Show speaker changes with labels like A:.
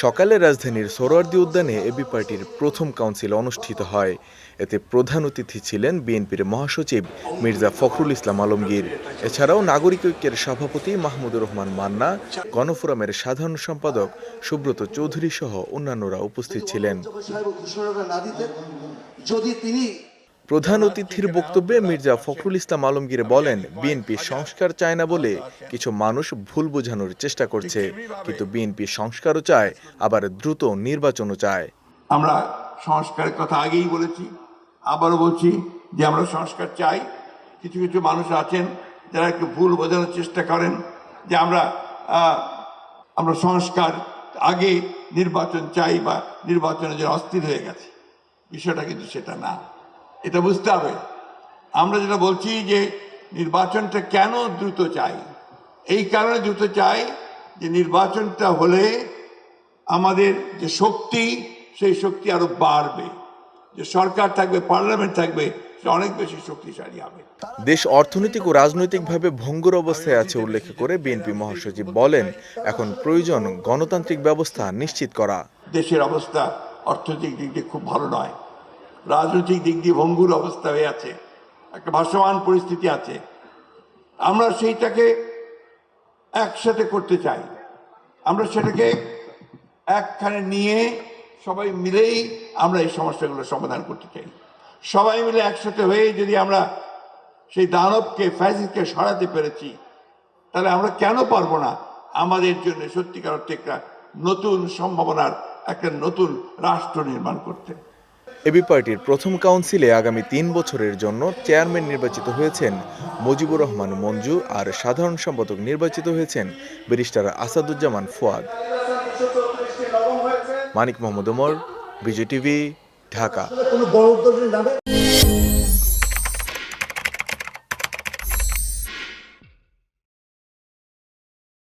A: সকালে রাজধানীর সোহরাওয়ার্দী উদ্যানে এবি পার্টির প্রথম কাউন্সিল অনুষ্ঠিত হয়। এতে প্রধান অতিথি ছিলেন বিএনপির মহাসচিব মির্জা ফখরুল ইসলাম আলমগীর। এছাড়াও নাগরিক ঐক্যের সভাপতি মাহমুদুর রহমান মান্না, গণফোরামের সাধারণ সম্পাদক সুব্রত চৌধুরী সহ অন্যান্যরা উপস্থিত ছিলেন। প্রধান অতিথির বক্তব্যে মির্জা ফখরুল ইসলাম আলমগীর বলেন, বিএনপি সংস্কার চায় না বলে কিছু মানুষ ভুল বোঝানোর চেষ্টা করছে, কিন্তু বিএনপি সংস্কারও চায়, আবার দ্রুত নির্বাচনও চায়।
B: আমরা সংস্কারের কথা আগেই বলেছি, আবারও বলছি যে আমরা সংস্কার চাই। কিছু কিছু মানুষ আছেন যারা একটু ভুল বোঝানোর চেষ্টা করেন যে আমরা সংস্কার আগে নির্বাচন চাই বা নির্বাচনের জন্য অস্থির হয়ে গেছে। বিষয়টা কিন্তু সেটা না, এটা বুঝতে হবে। আমরা যেটা বলছি যে নির্বাচনটা কেন দ্রুত চাই, এই কারণে দ্রুত চাই যে নির্বাচনটা হলে আমাদের যে শক্তি, সেই শক্তি আরো বাড়বে, যে সরকার থাকবে, পার্লামেন্ট থাকবে, সে অনেক বেশি শক্তিশালী হবে।
A: দেশ অর্থনৈতিক ও রাজনৈতিকভাবে ভঙ্গুর অবস্থায় আছে উল্লেখ করে বিএনপি মহাসচিব বলেন, এখন প্রয়োজন গণতান্ত্রিক ব্যবস্থা নিশ্চিত করা।
B: দেশের অবস্থা অর্থনৈতিক দিক দিয়ে খুব ভালো নয়, রাজনৈতিক দিক দিয়ে ভঙ্গুর অবস্থা হয়ে আছে, একটা ভাসমান পরিস্থিতি আছে। আমরা সেইটাকে একসাথে করতে চাই, আমরা সেটাকে একখানে নিয়ে সবাই মিলেই আমরা এই সমস্যাগুলো সমাধান করতে চাই। সবাই মিলে একসাথে হয়ে যদি আমরা সেই দানবকে, ফ্যাসিস্টকে সরাতে পেরেছি, তাহলে আমরা কেন পারবো না আমাদের জন্য সত্যিকার অর্থে একটা নতুন সম্ভাবনার একটা নতুন রাষ্ট্র নির্মাণ করতে।
A: এবি পার্টির প্রথম কাউন্সিলে আগামী 3 বছরের জন্য চেয়ারম্যান নির্বাচিত হয়েছেন মুজিবুর রহমান মঞ্জু, আর সাধারণ সম্পাদক নির্বাচিত হয়েছেন ব্যারিস্টার আসাদুজ্জামান ফুয়াদ। মানিক মোহাম্মদ ওমর, বিজয় টিভি, ঢাকা।